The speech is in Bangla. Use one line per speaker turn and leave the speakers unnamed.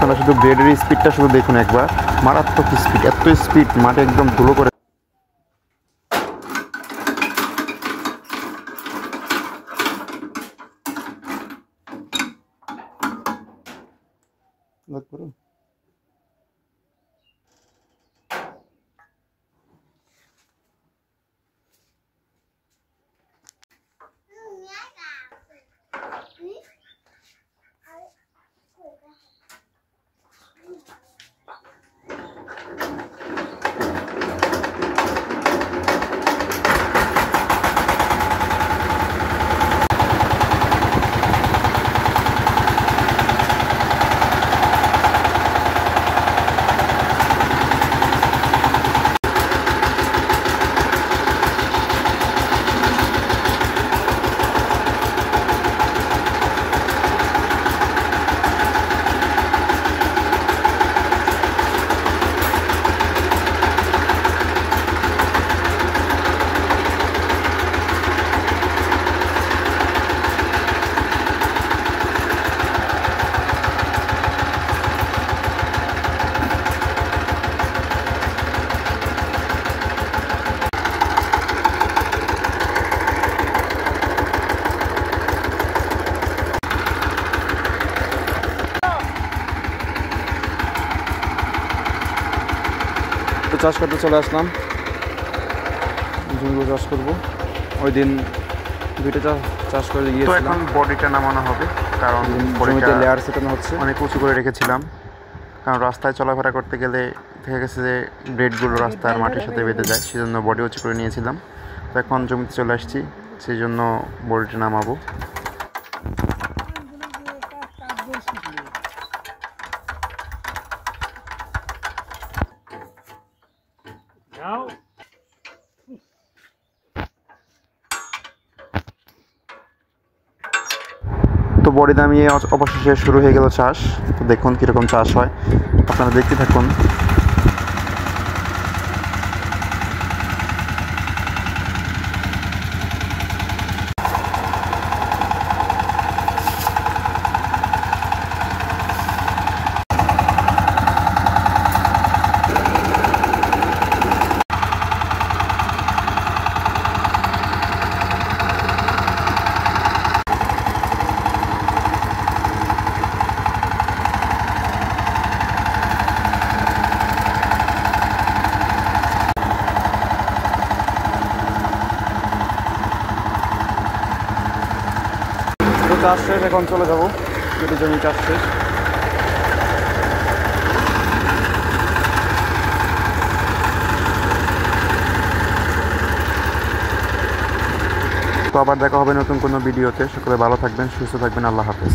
আপনারা শুধু ব্লেডের স্পিডটা শুধু দেখুন একবার, মারাত্মক স্পিড, এত স্পিড মাঠে একদম ধুলো করে। তো চাষ করতে চলে আসলাম, জমিগুলো চাষ করবো। ওই দিন দুইটা চাষ করে গিয়েছিলাম। তো এখন বডিটা নামানো হবে, কারণ জমিতে লেয়ার সেটানো হচ্ছে। অনেক উঁচু করে রেখেছিলাম, কারণ রাস্তায় চলাফেরা করতে গেলে দেখা গেছে যে ব্রেডগুলো রাস্তার মাটির সাথে বেঁধে যায়, সেজন্য বডি উঁচু করে নিয়েছিলাম। তো এখন জমিতে চলে আসছি, সেই জন্য বডিটা নামাবো। তো বডি নামিয়ে অবশেষে শুরু হয়ে গেল চাষ। তো দেখুন কীরকম চাষ হয়, আপনারা দেখতে থাকুন। চাষ শেষ, এখন চলে যাবো যদি জমি চাষ শেষ। তো আবার দেখা হবে নতুন কোনো ভিডিওতে। সকলে ভালো থাকবেন, সুস্থ থাকবেন, আল্লাহ হাফেজ।